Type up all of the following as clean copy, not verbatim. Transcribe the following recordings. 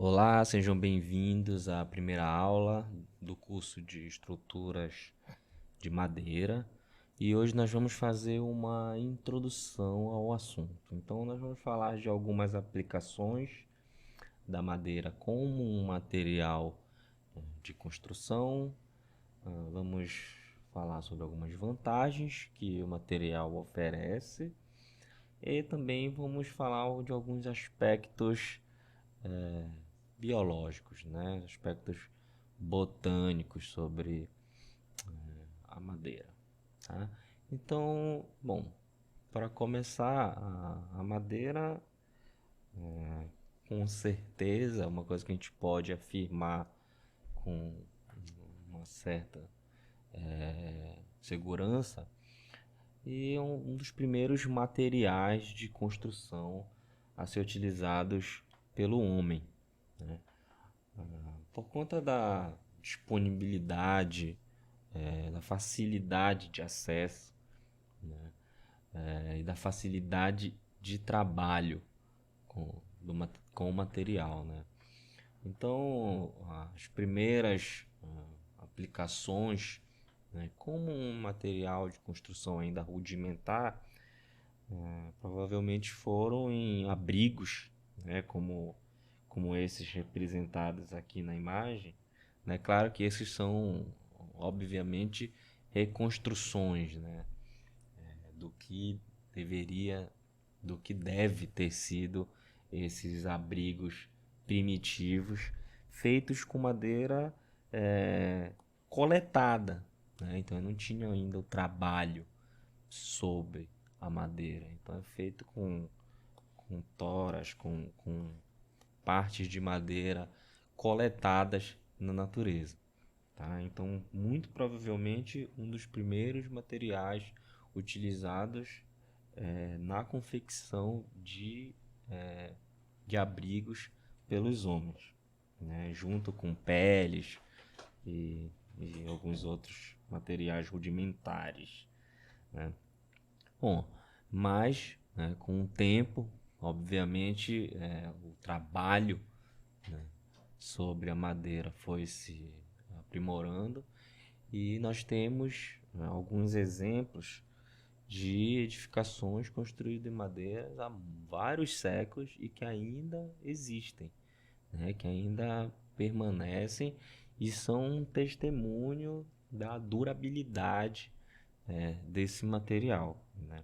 Olá, sejam bem-vindos à primeira aula do curso de Estruturas de Madeira e hoje nós vamos fazer uma introdução ao assunto. Então, nós vamos falar de algumas aplicações da madeira como um material de construção. Vamos falar sobre algumas vantagens que o material oferece e também vamos falar de alguns aspectos biológicos, né? Aspectos botânicos sobre a madeira, tá? Então, bom, para começar, a madeira, com certeza, uma coisa que a gente pode afirmar com uma certa segurança, e é um dos primeiros materiais de construção a ser utilizados pelo homem, né? Por conta da disponibilidade, da facilidade de acesso, e da facilidade de trabalho com o material, né? Então, as primeiras aplicações, né, como um material de construção ainda rudimentar, provavelmente foram em abrigos, né, como esses representados aqui na imagem, né? Claro que esses são, obviamente, reconstruções, né, do que deveria, do que deve ter sido esses abrigos primitivos feitos com madeira é, coletada, né? Então não tinha ainda o trabalho sobre a madeira. Então é feito com toras, com partes de madeira coletadas na natureza. Tá? Então, muito provavelmente, um dos primeiros materiais utilizados na confecção de abrigos pelos homens, né? Junto com peles e alguns outros materiais rudimentares, né? Bom, mas né, com o tempo, obviamente, o trabalho sobre a madeira foi se aprimorando e nós temos alguns exemplos de edificações construídas em madeira há vários séculos e que ainda existem, né, que ainda permanecem e são um testemunho da durabilidade desse material, né?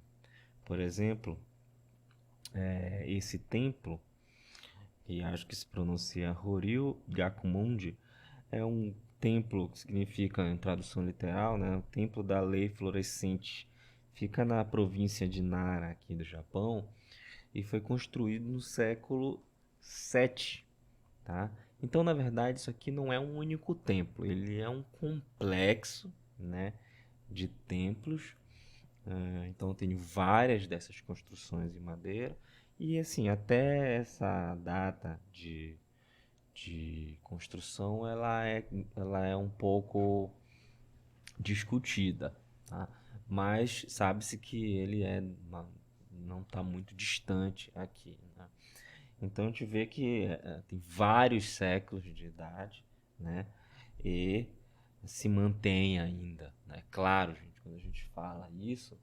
Por exemplo, esse templo, que acho que se pronuncia Horil Gyakumonde, é um templo que significa, em tradução literal, né, o templo da lei florescente. Fica na província de Nara, aqui do Japão, e foi construído no século VII, tá? Então, na verdade, isso aqui não é um único templo, ele é um complexo, né, de templos. Então, eu tenho várias dessas construções em madeira. E, assim, até essa data de construção, ela é um pouco discutida, tá? Mas sabe-se que não está muito distante aqui, né? Então a gente vê que tem vários séculos de idade, né? E se mantém ainda, né? Claro, gente, quando a gente fala isso,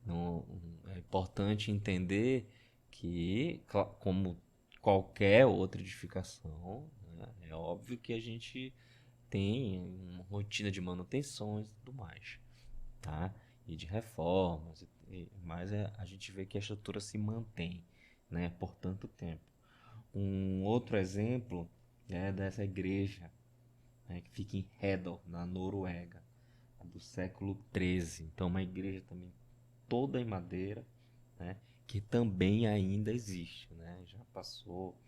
não, é importante entender que, como qualquer outra edificação, né, é óbvio que a gente tem uma rotina de manutenções e tudo mais, tá? E de reformas, mas a gente vê que a estrutura se mantém, né, por tanto tempo. Um outro exemplo é dessa igreja, né, que fica em Hedal, na Noruega, do século XIII. Então, uma igreja também toda em madeira, né, que também ainda existe, né? Já passou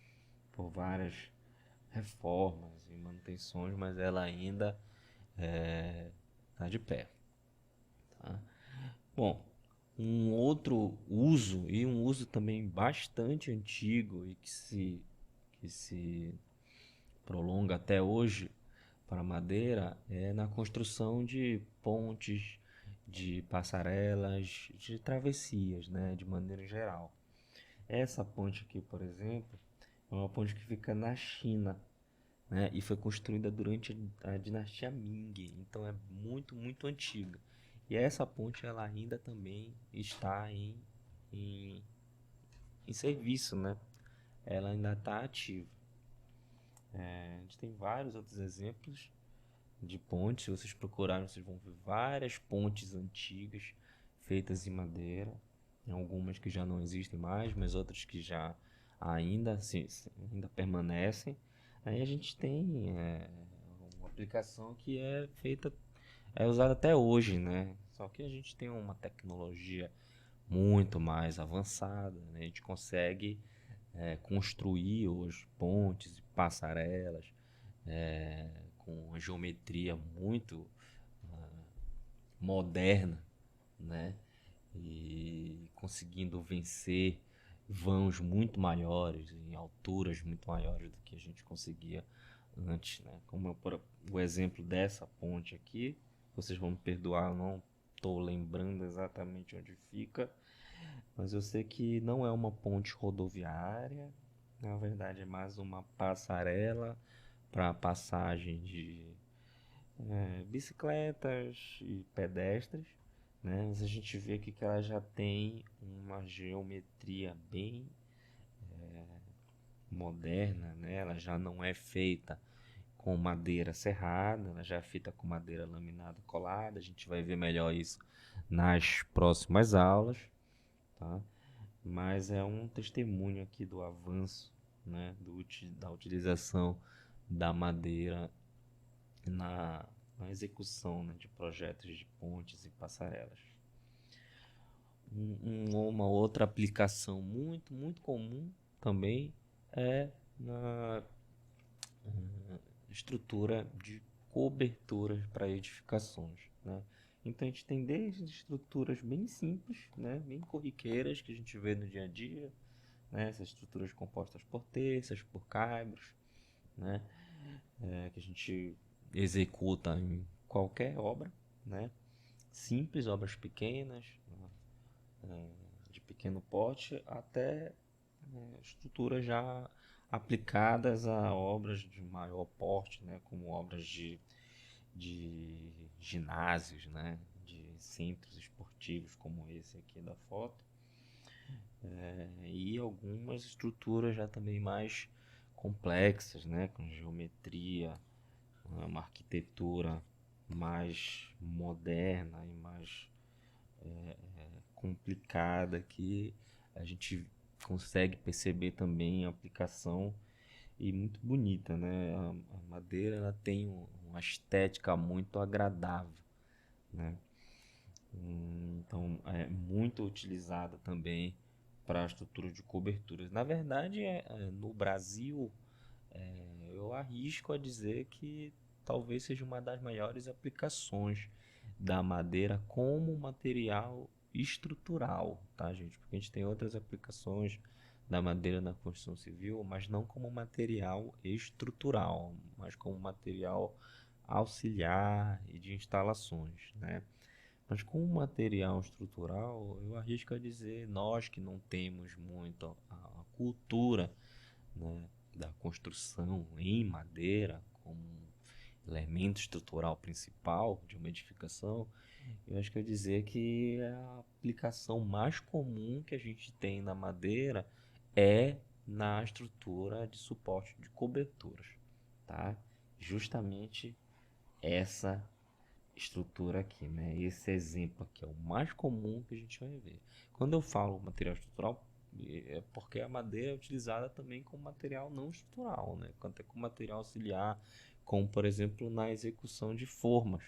por várias reformas e manutenções, mas ela ainda está de pé, tá? Bom, um outro uso e um uso também bastante antigo e que se prolonga até hoje para madeira é na construção de pontes, de passarelas, de travessias, né, de maneira geral. Essa ponte aqui, por exemplo, É uma ponte que fica na China, né? E foi construída durante a dinastia Ming, então é muito, muito antiga. E essa ponte ela ainda também está em, em serviço, né? Ela ainda está ativa. A gente tem vários outros exemplos de pontes. Se vocês procurarem, vocês vão ver várias pontes antigas feitas em madeira. Algumas que já não existem mais, mas outras que já ainda permanecem. Aí a gente tem uma aplicação que é usada até hoje, né? Só que a gente tem uma tecnologia muito mais avançada, né? A gente consegue construir hoje pontes e passarelas com uma geometria muito moderna, né? E conseguindo vencer vãos muito maiores, em alturas muito maiores do que a gente conseguia antes, né? Como o exemplo dessa ponte aqui, vocês vão me perdoar, eu não estou lembrando exatamente onde fica, mas eu sei que não é uma ponte rodoviária, na verdade é mais uma passarela para passagem de bicicletas e pedestres, né? Mas a gente vê aqui que ela já tem uma geometria bem moderna, né? Ela já não é feita com madeira serrada, ela já é feita com madeira laminada colada. A gente vai ver melhor isso nas próximas aulas, tá? Mas é um testemunho aqui do avanço, né? Da utilização da madeira na, na execução, né, de projetos de pontes e passarelas. Uma outra aplicação muito, muito comum também é na estrutura de coberturas para edificações, né? Então a gente tem desde estruturas bem simples, né, bem corriqueiras que a gente vê no dia a dia, né, essas estruturas compostas por terças, por caibros, né, que a gente executa em qualquer obra, né, simples, obras pequenas, de pequeno porte, até estruturas já aplicadas a obras de maior porte, né, como obras de ginásios, né, de centros esportivos como esse aqui da foto, e algumas estruturas já também mais complexas, né, com geometria, uma arquitetura mais moderna e mais complicada que a gente consegue perceber também a aplicação e muito bonita, né? A madeira ela tem uma estética muito agradável, né? Então é muito utilizada também para a estrutura de coberturas. Na verdade, no Brasil, eu arrisco a dizer que talvez seja uma das maiores aplicações da madeira como material estrutural, tá, gente? Porque a gente tem outras aplicações da madeira na construção civil, mas não como material estrutural, mas como material auxiliar e de instalações, né? Mas como material estrutural, eu arrisco a dizer, nós que não temos muito a cultura, né, da construção em madeira como elemento estrutural principal de uma edificação, eu acho que eu dizer que a aplicação mais comum que a gente tem na madeira é na estrutura de suporte de coberturas, tá? Justamente essa estrutura aqui, né? Esse exemplo aqui é o mais comum que a gente vai ver. Quando eu falo material estrutural, é porque a madeira é utilizada também como material não estrutural, né? Quanto é como material auxiliar, como por exemplo na execução de formas,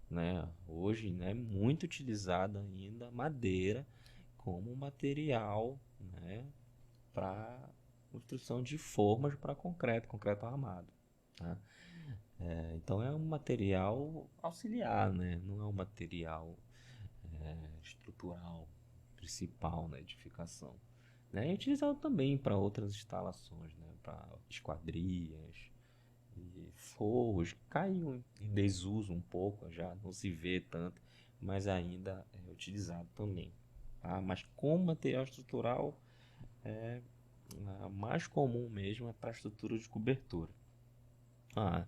né? Hoje, né, é muito utilizada ainda madeira como material, né, para construção de formas para concreto armado, tá? Então é um material auxiliar, né? Não é um material estrutural principal na edificação, né? É utilizado também para outras instalações, né? Para esquadrias e forros, caiu em desuso um pouco, já não se vê tanto, mas ainda é utilizado também, tá? Mas como material estrutural a mais comum mesmo é para estrutura de cobertura. Ah,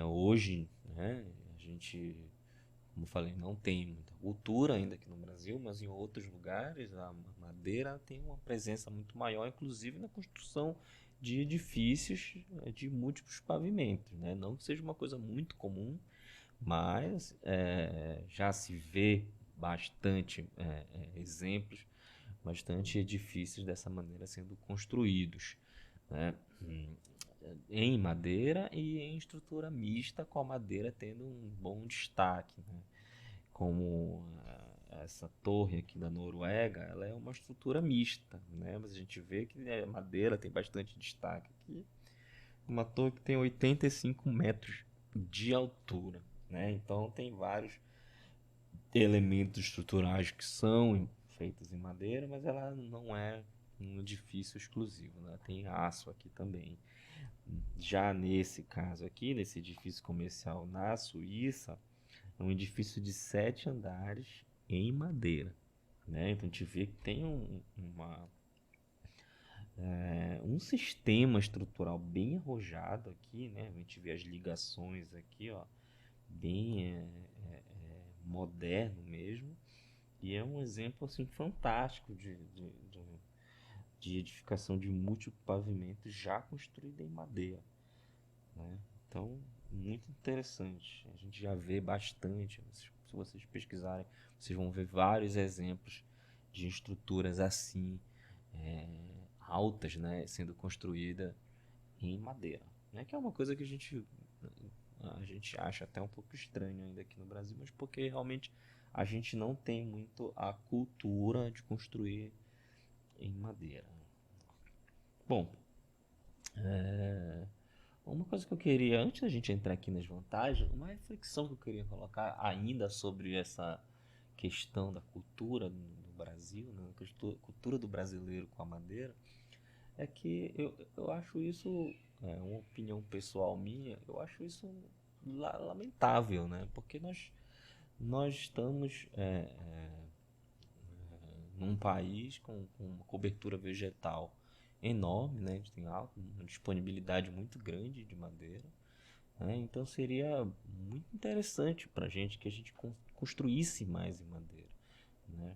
hoje, né, a gente, como eu falei, não tem muita cultura ainda aqui no Brasil, mas em outros lugares a madeira tem uma presença muito maior, inclusive na construção de edifícios de múltiplos pavimentos, né? Não que seja uma coisa muito comum, mas já se vê bastante exemplos, bastante edifícios dessa maneira sendo construídos, né? Em madeira e em estrutura mista, com a madeira tendo um bom destaque, né? Como essa torre aqui da Noruega, ela é uma estrutura mista, né? Mas a gente vê que a madeira tem bastante destaque aqui. Uma torre que tem 85 metros de altura, né? Então tem vários elementos estruturais que são feitos em madeira, mas ela não é um edifício exclusivo, né? Tem aço aqui também. Já nesse caso aqui, nesse edifício comercial na Suíça, é um edifício de 7 andares em madeira, né? Então a gente vê que tem um sistema estrutural bem arrojado aqui, né? A gente vê as ligações aqui, ó, bem moderno mesmo. E é um exemplo assim fantástico de edificação de múltiplos pavimentos já construída em madeira, né? Então, muito interessante. A gente já vê bastante. Se vocês pesquisarem, vocês vão ver vários exemplos de estruturas assim, é, altas, né, sendo construída em madeira, né? Que é uma coisa que a gente acha até um pouco estranho ainda aqui no Brasil, mas porque realmente a gente não tem muito a cultura de construir em madeira. Bom, uma coisa que eu queria, antes da gente entrar aqui nas vantagens, uma reflexão que eu queria colocar ainda sobre essa questão da cultura no Brasil, né? Cultura do brasileiro com a madeira, é que eu acho isso, uma opinião pessoal minha, eu acho isso lamentável, né? Porque nós estamos num país com uma cobertura vegetal enorme, né? A gente tem uma disponibilidade muito grande de madeira, né? Então seria muito interessante para a gente que a gente construísse mais em madeira, né?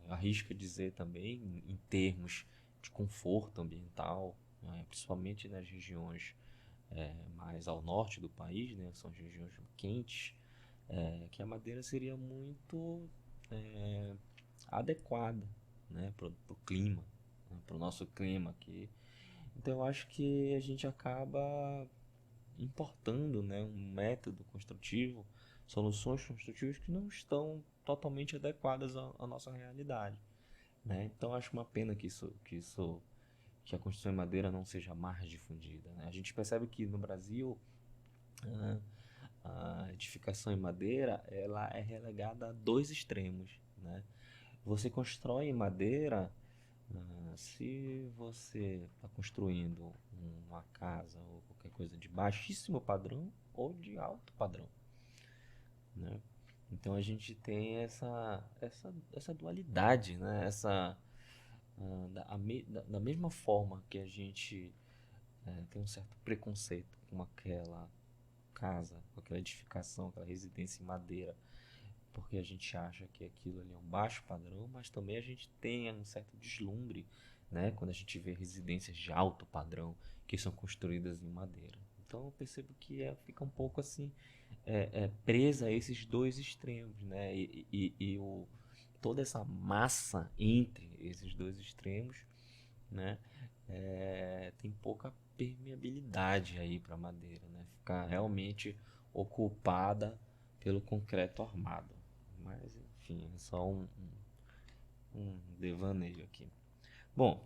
Arrisca dizer também em termos de conforto ambiental, né? Principalmente nas regiões mais ao norte do país, né? São regiões quentes, que a madeira seria muito adequada, né? Para o clima, né? Para o nosso clima aqui. Então eu acho que a gente acaba importando, né, um método construtivo, soluções construtivas que não estão totalmente adequadas à nossa realidade, né? Então acho uma pena que a construção em madeira não seja mais difundida, né? A gente percebe que no Brasil, né, a edificação em madeira ela é relegada a dois extremos, né? Você constrói em madeira, se você está construindo uma casa ou qualquer coisa de baixíssimo padrão ou de alto padrão, né? Então a gente tem essa dualidade, né? Da mesma forma que a gente tem um certo preconceito com aquela casa, com aquela edificação, aquela residência em madeira, porque a gente acha que aquilo ali é um baixo padrão, mas também a gente tem um certo deslumbre, né, quando a gente vê residências de alto padrão que são construídas em madeira. Então eu percebo que fica um pouco assim presa a esses dois extremos, né, toda essa massa entre esses dois extremos, né, tem pouca permeabilidade aí para madeira, né, ficar realmente ocupada pelo concreto armado. Mas, enfim, é só um devaneio aqui. Bom,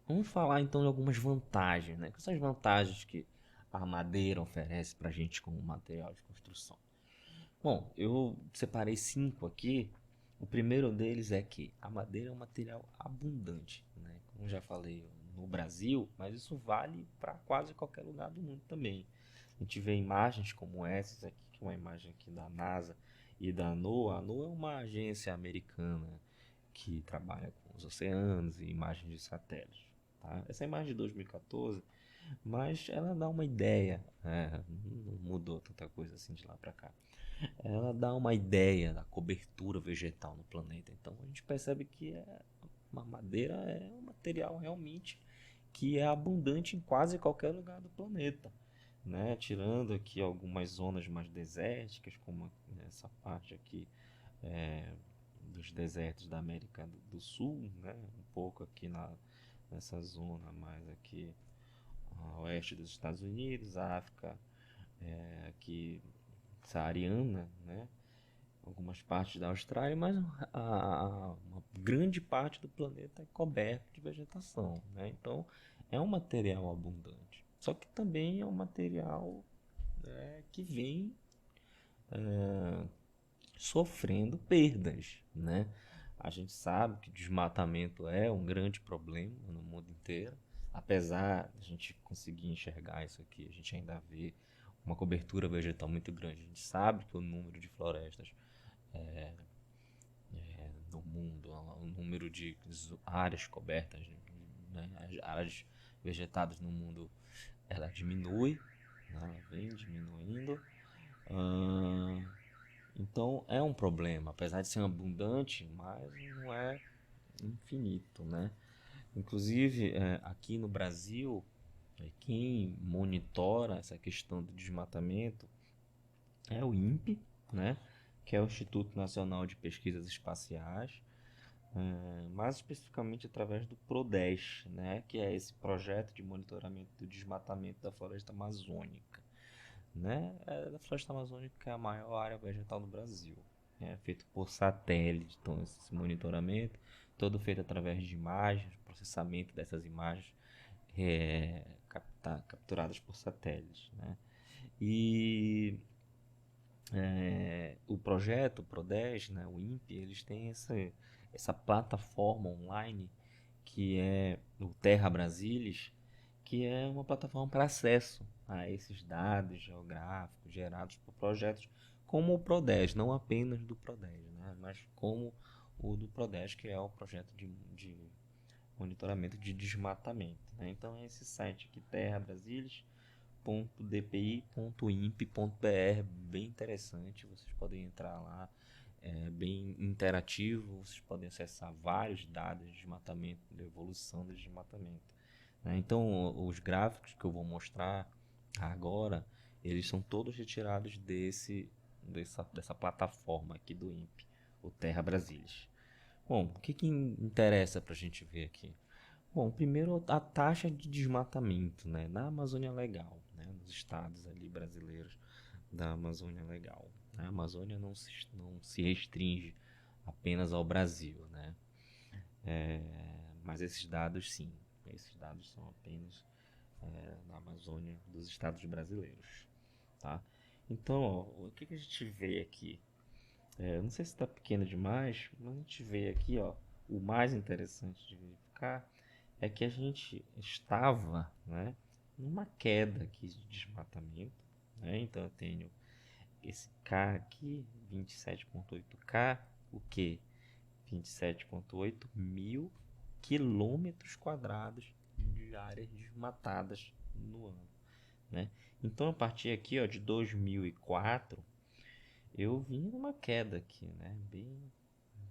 vamos falar então de algumas vantagens, né? Quais são as vantagens que a madeira oferece para a gente como material de construção? Bom, eu separei 5 aqui. O primeiro deles é que a madeira é um material abundante, né? Como já falei no Brasil, mas isso vale para quase qualquer lugar do mundo também. A gente vê imagens como essas aqui, que é uma imagem aqui da NASA e da NOAA. A NOAA é uma agência americana que trabalha com os oceanos e imagens de satélites. Tá? Essa imagem de 2014, mas ela dá uma ideia, não mudou tanta coisa assim de lá para cá. Ela dá uma ideia da cobertura vegetal no planeta. Então a gente percebe que uma madeira é um material realmente que é abundante em quase qualquer lugar do planeta, né? Tirando aqui algumas zonas mais desérticas, como essa parte aqui dos desertos da América do Sul, né? Um pouco aqui nessa zona mais aqui a oeste dos Estados Unidos, a África aqui saariana, né? Algumas partes da Austrália, mas uma grande parte do planeta é coberto de vegetação, né? Então é um material abundante. Só que também é um material que vem sofrendo perdas, né? A gente sabe que desmatamento é um grande problema no mundo inteiro. Apesar de a gente conseguir enxergar isso aqui, a gente ainda vê uma cobertura vegetal muito grande. A gente sabe que o número de florestas no mundo, o número de áreas cobertas, né, as áreas vegetadas no mundo, ela diminui, né, ela vem diminuindo. Então é um problema, apesar de ser abundante, mas não é infinito, né? Inclusive aqui no Brasil, quem monitora essa questão do desmatamento é o INPE, né? Que é o Instituto Nacional de Pesquisas Espaciais, mais especificamente através do PRODES, né? Que é esse projeto de monitoramento do desmatamento da floresta amazônica, né? A floresta amazônica é a maior área vegetal do Brasil. É feito por satélite, então esse monitoramento todo feito através de imagens, processamento dessas imagens capturadas por satélites, né? E o projeto, o PRODES, né, o INPE, eles têm essa plataforma online que é o Terra Brasilis, que é uma plataforma para acesso a esses dados geográficos gerados por projetos como o PRODES, não apenas do PRODES, né, mas como o do PRODES, que é o projeto de monitoramento de desmatamento, né. Então é esse site aqui, terrabrasilis.dpi.imp.br, bem interessante, vocês podem entrar lá, é bem interativo, vocês podem acessar vários dados de desmatamento, de evolução do desmatamento, né? Então os gráficos que eu vou mostrar agora, eles são todos retirados dessa plataforma aqui do INPE, o Terra Brasilis. Bom, o que interessa para a gente ver aqui? Bom, primeiro a taxa de desmatamento, né, na Amazônia Legal, né, nos estados ali brasileiros da Amazônia Legal. A Amazônia não se restringe apenas ao Brasil, né? Mas esses dados sim, esses dados são apenas na Amazônia dos estados brasileiros, tá? Então, ó, o que a gente vê aqui? Não sei se está pequeno demais, mas a gente vê aqui, ó, o mais interessante de verificar é que a gente estava, né, numa queda aqui de desmatamento, né? Então eu tenho esse K aqui, 27,8K, o que? 27,8 mil quilômetros quadrados de áreas desmatadas no ano, né? Então a partir aqui, ó, de 2004, eu vim numa queda aqui, né? Bem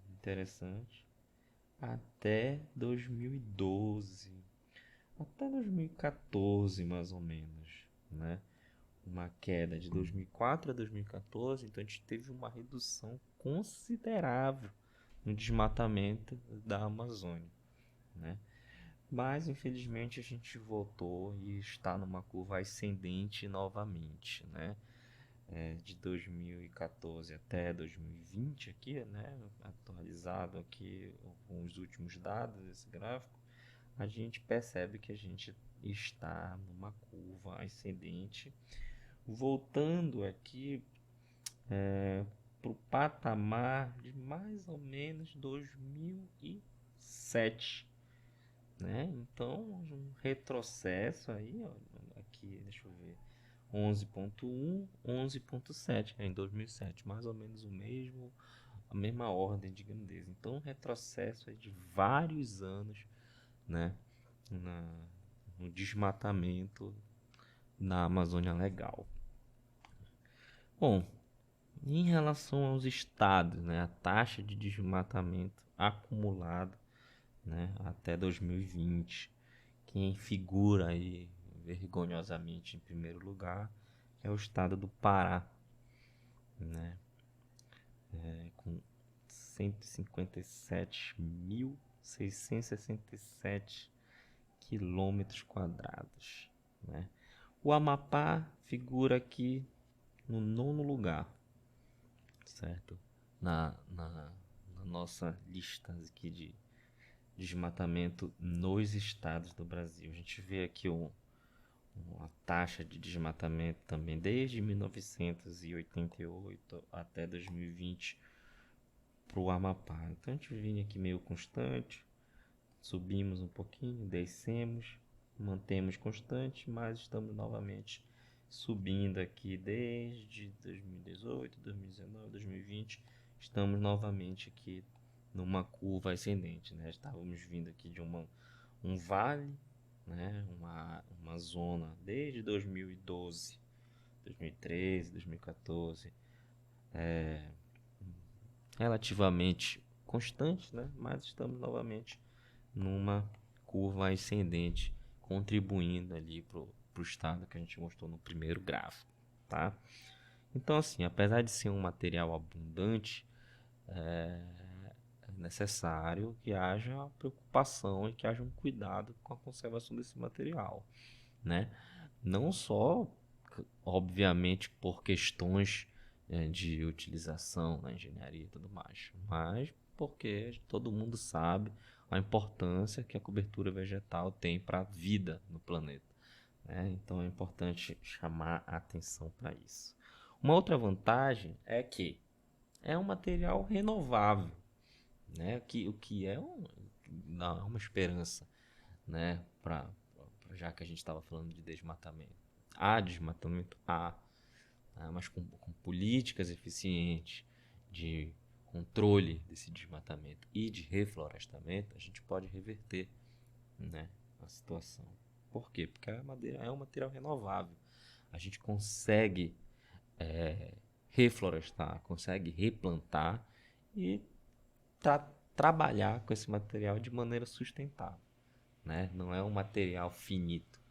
interessante. Até 2012, até 2014 mais ou menos, né? Uma queda de 2004 a 2014, então a gente teve uma redução considerável no desmatamento da Amazônia, né? Mas infelizmente a gente voltou e está numa curva ascendente novamente, né? De 2014 até 2020 aqui, né? Atualizado aqui com os últimos dados desse gráfico, a gente percebe que a gente está numa curva ascendente, voltando aqui para o patamar de mais ou menos 2007, né? Então, um retrocesso aí, ó, aqui, deixa eu ver, 11,1, 11,7, em 2007, mais ou menos mesma ordem de grandeza. Então, um retrocesso de vários anos, né, no desmatamento na Amazônia Legal. Bom, em relação aos estados, né, a taxa de desmatamento acumulada, né, até 2020, quem figura aí vergonhosamente em primeiro lugar é o estado do Pará, né, com 157.667 quilômetros quadrados, né? O Amapá figura aqui no nono lugar, certo? Na nossa lista aqui de desmatamento nos estados do Brasil. A gente vê aqui uma taxa de desmatamento também desde 1988 até 2020 para o Amapá. Então a gente vinha aqui meio constante, subimos um pouquinho, descemos, mantemos constante, mas estamos novamente subindo aqui desde 2018, 2019, 2020. Estamos novamente aqui numa curva ascendente, né? Estávamos vindo aqui de um vale, né? Uma zona desde 2012, 2013, 2014, relativamente constante, né? Mas estamos novamente numa curva ascendente, contribuindo ali para o estado que a gente mostrou no primeiro gráfico, tá? Então, assim, apesar de ser um material abundante, é necessário que haja preocupação e que haja um cuidado com a conservação desse material, né? Não só, obviamente, por questões de utilização na engenharia e tudo mais, mas porque todo mundo sabe a importância que a cobertura vegetal tem para a vida no planeta, né? Então é importante chamar a atenção para isso. Uma outra vantagem é que é um material renovável, né? O que é uma esperança, né? Já que a gente estava falando de desmatamento. Há desmatamento? Há. Mas com políticas eficientes de controle desse desmatamento e de reflorestamento, a gente pode reverter, né, a situação. Por quê? Porque a madeira é um material renovável. A gente consegue reflorestar, consegue replantar e trabalhar com esse material de maneira sustentável, né? Não é um material finito,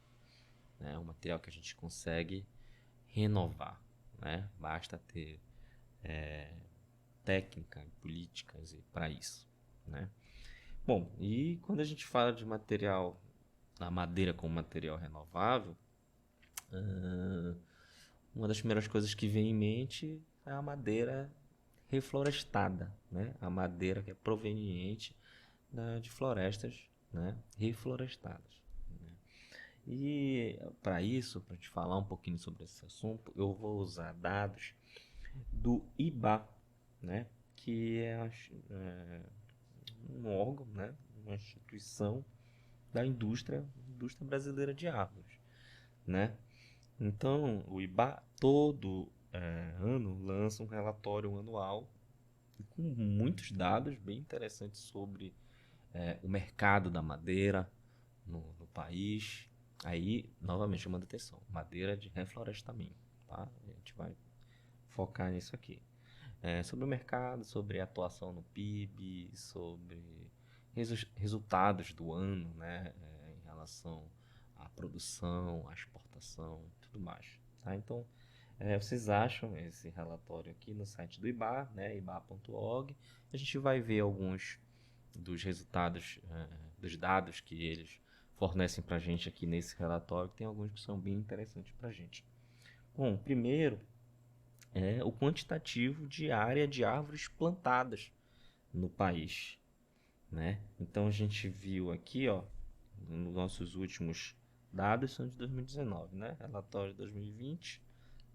né? É um material que a gente consegue renovar, né? Basta ter técnica e políticas para isso, né? Bom, e quando a gente fala de material, a madeira como material renovável, uma das primeiras coisas que vem em mente é a madeira reflorestada, né? A madeira que é proveniente de florestas, né, reflorestadas, né? E para isso, para te falar um pouquinho sobre esse assunto, eu vou usar dados do IBA, né, que é um órgão, né, uma instituição da indústria brasileira de árvores, né? Então, o IBA todo ano lança um relatório anual com muitos dados bem interessantes sobre o mercado da madeira no país. Aí, novamente, chamando atenção, madeira de reflorestamento, tá? A gente vai focar nisso aqui. Sobre o mercado, sobre a atuação no PIB, sobre resultados do ano, né? Em relação à produção, à exportação e tudo mais, tá? Então, vocês acham esse relatório aqui no site do IBA, né? iba.org. A gente vai ver alguns dos resultados, dos dados que eles fornecem para a gente aqui nesse relatório. Tem alguns que são bem interessantes para a gente. Bom, primeiro é o quantitativo de área de árvores plantadas no país, né? Então a gente viu aqui, ó, nos nossos últimos dados são de 2019, né? Relatório de 2020,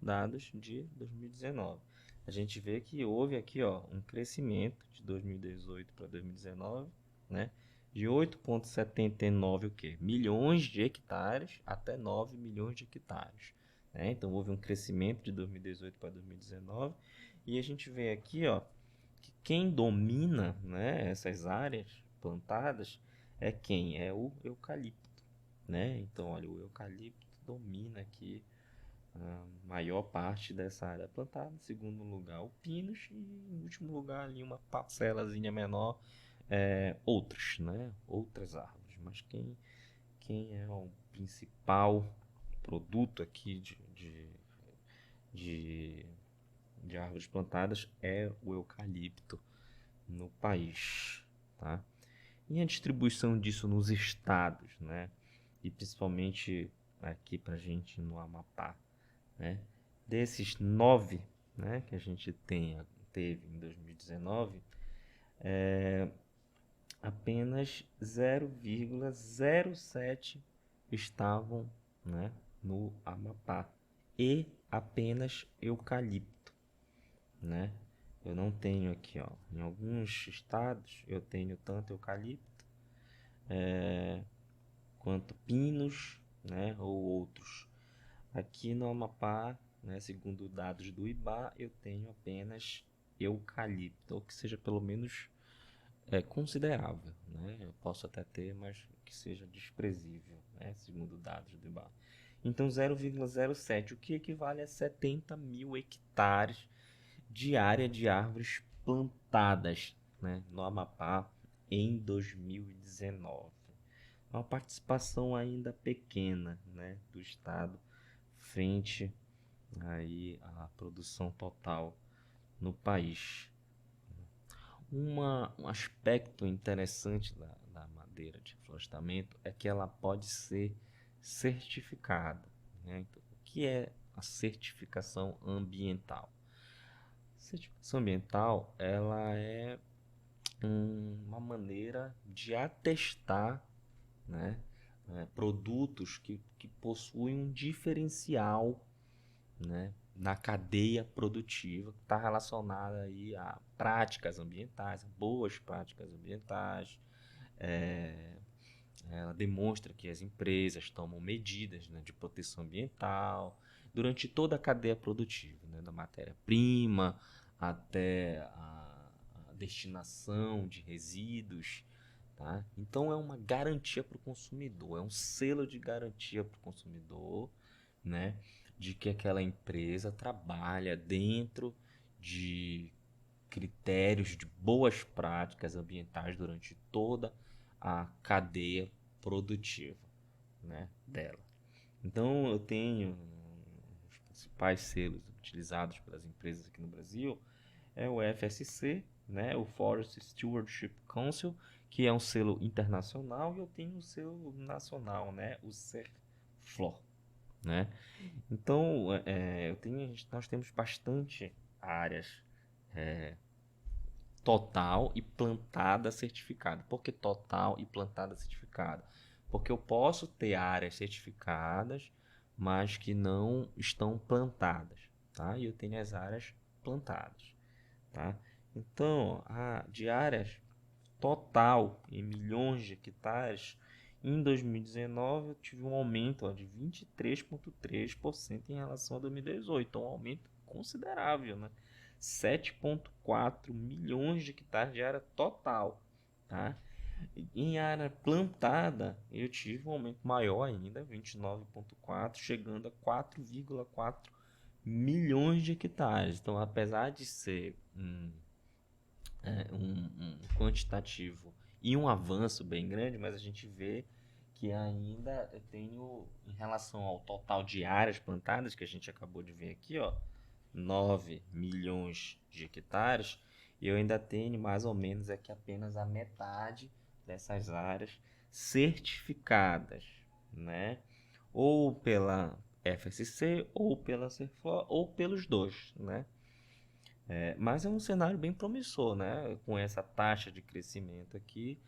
dados de 2019. A gente vê que houve aqui, ó, um crescimento de 2018 para 2019, né? De 8,79 o quê? Milhões de hectares até 9 milhões de hectares, né? Então houve um crescimento de 2018 para 2019 e a gente vê aqui, ó, quem domina, né, essas áreas plantadas é quem? É o eucalipto, né? Então, olha, o eucalipto domina aqui a maior parte dessa área plantada. Em segundo lugar, o pinus e em último lugar ali uma parcelazinha menor, outras, né? Outras árvores. Mas quem é o principal produto aqui de, de árvores plantadas é o eucalipto no país, tá? E a distribuição disso nos estados, né? E principalmente aqui pra gente no Amapá, né? Desses 9, né, que a gente teve em 2019, apenas 0,07 estavam, né, no Amapá e apenas eucalipto, né? Eu não tenho aqui, ó, em alguns estados eu tenho tanto eucalipto quanto pinos, né, ou outros. Aqui no Amapá, né, segundo dados do IBA, eu tenho apenas eucalipto, ou que seja pelo menos considerável, né? Eu posso até ter, mas que seja desprezível, né, segundo dados do IBA. Então 0,07, o que equivale a 70 mil hectares de área de árvores plantadas, né, no Amapá em 2019. Uma participação ainda pequena, né, do estado frente aí à produção total no país. Um aspecto interessante da madeira de florestamento é que ela pode ser certificada, né? Então, o que é a certificação ambiental? A certificação ambiental ela é uma maneira de atestar, né, produtos que possuem um diferencial, né, na cadeia produtiva, que está relacionada aí a práticas ambientais, boas práticas ambientais. Ela demonstra que as empresas tomam medidas, né, de proteção ambiental durante toda a cadeia produtiva, né, da matéria-prima até a destinação de resíduos. Tá? Então é uma garantia para o consumidor, é um selo de garantia para o consumidor, né, de que aquela empresa trabalha dentro de critérios de boas práticas ambientais durante toda a cadeia produtiva, né, dela. Então eu tenho os principais selos utilizados pelas empresas aqui no Brasil é o FSC, né, o Forest Stewardship Council, que é um selo internacional, e eu tenho o selo nacional, né, o CERFLOR, né? Então, nós temos bastante áreas total e plantada certificada. Por que total e plantada certificada? Porque eu posso ter áreas certificadas, mas que não estão plantadas, tá? E eu tenho as áreas plantadas, tá? Então, de áreas total em milhões de hectares, em 2019 eu tive um aumento, ó, de 23,3% em relação a 2018, então um aumento considerável, né? 7,4 milhões de hectares de área total, tá? Em área plantada, eu tive um aumento maior ainda, 29,4, chegando a 4,4 milhões de hectares. Então, apesar de ser um quantitativo e um avanço bem grande, mas a gente vê que ainda eu tenho, em relação ao total de áreas plantadas, que a gente acabou de ver aqui, ó, 9 milhões de hectares, e eu ainda tenho mais ou menos aqui apenas a metade dessas áreas certificadas, né? Ou pela FSC, ou pela CERFLOR, ou pelos dois, né? Mas é um cenário bem promissor, né? Com essa taxa de crescimento aqui,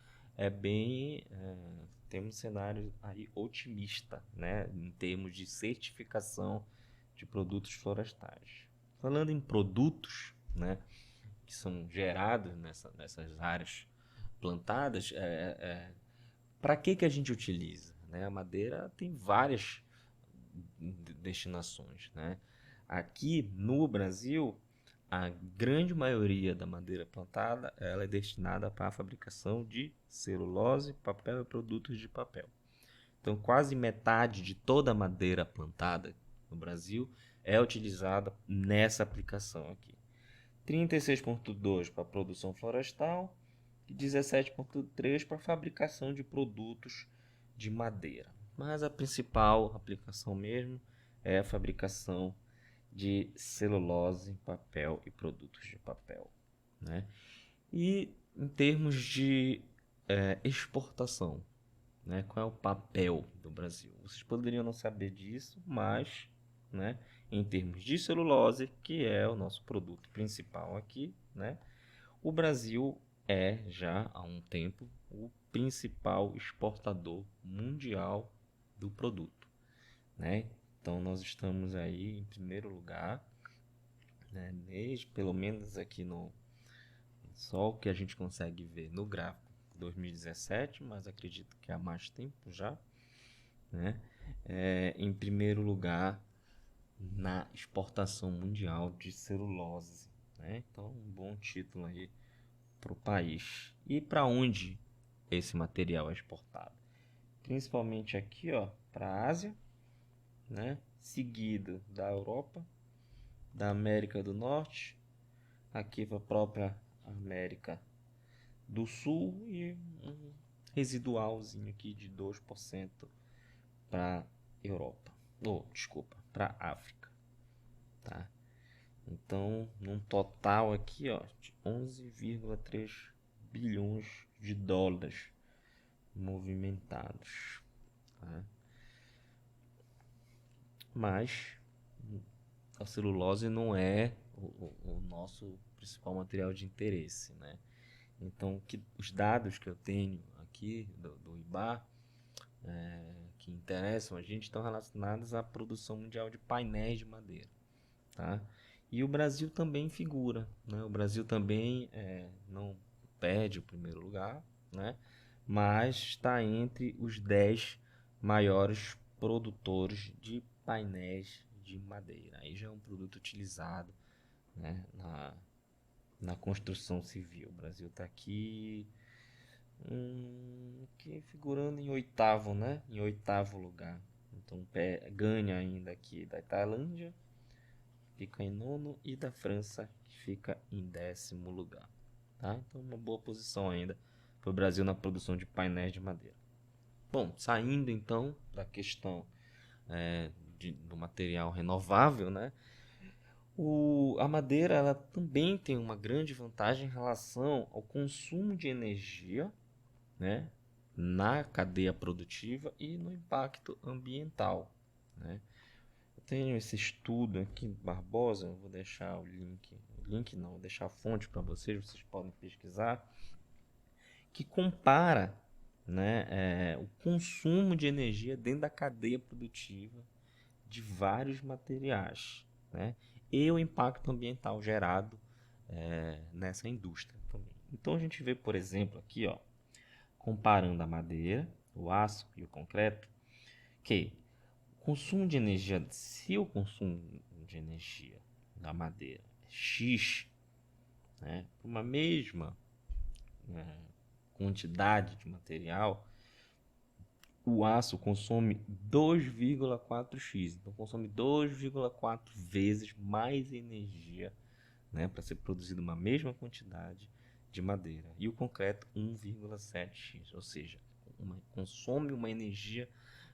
tem um cenário aí otimista, né? Em termos de certificação de produtos florestais. Falando em produtos, né, que são gerados nessas áreas plantadas, para que a gente utiliza? Né? A madeira tem várias destinações, né? Aqui no Brasil, a grande maioria da madeira plantada ela é destinada para a fabricação de celulose, papel e produtos de papel. Então, quase metade de toda a madeira plantada no Brasil é utilizada nessa aplicação aqui. 36,2% para a produção florestal e 17,3% para a fabricação de produtos de madeira. Mas a principal aplicação mesmo é a fabricação de celulose, papel e produtos de papel, né? E em termos de exportação, né? Qual é o papel do Brasil? Vocês poderiam não saber disso, mas, né, em termos de celulose, que é o nosso produto principal aqui, né, o Brasil é já há um tempo o principal exportador mundial do produto, né? Então nós estamos aí em primeiro lugar, né, desde pelo menos aqui no só o que a gente consegue ver no gráfico 2017, mas acredito que há mais tempo já, né? Em primeiro lugar na exportação mundial de celulose, né? Então um bom título aí para o país. E para onde esse material é exportado? Principalmente aqui, ó, para a Ásia, né? Seguido da Europa, da América do Norte, aqui para a própria América do Sul e um residualzinho aqui de 2% para Europa. Desculpa, para África, tá? Então, num total aqui, ó, de 11,3 bilhões de dólares movimentados, tá? Mas a celulose não é o nosso principal material de interesse, né? Então, os dados que eu tenho aqui do IBA que interessam a gente estão relacionados à produção mundial de painéis de madeira, tá? E o Brasil também figura, né? O Brasil também não perde o primeiro lugar, né? Mas está entre os 10 maiores produtores de painéis de madeira. Aí já é um produto utilizado, né, na construção civil. O Brasil está aqui figurando em oitavo, né? Em oitavo lugar. Então ganha ainda aqui da Tailândia, fica em nono, e da França, que fica em 10º lugar. Tá? Então uma boa posição ainda para o Brasil na produção de painéis de madeira. Bom, saindo então da questão do material renovável, né? A madeira ela também tem uma grande vantagem em relação ao consumo de energia, né, na cadeia produtiva e no impacto ambiental, né? Eu tenho esse estudo aqui em Barbosa, eu vou deixar o link não, vou deixar a fonte para vocês podem pesquisar, que compara, né, o consumo de energia dentro da cadeia produtiva de vários materiais, né, e o impacto ambiental gerado nessa indústria também. Então a gente vê, por exemplo, aqui, ó, comparando a madeira, o aço e o concreto, que o consumo de energia, se o consumo de energia da madeira é X, né, uma mesma quantidade de material, o aço consome 2,4x, então consome 2,4 vezes mais energia, né, para ser produzida uma mesma quantidade de madeira. E o concreto 1,7x, ou seja, consome uma energia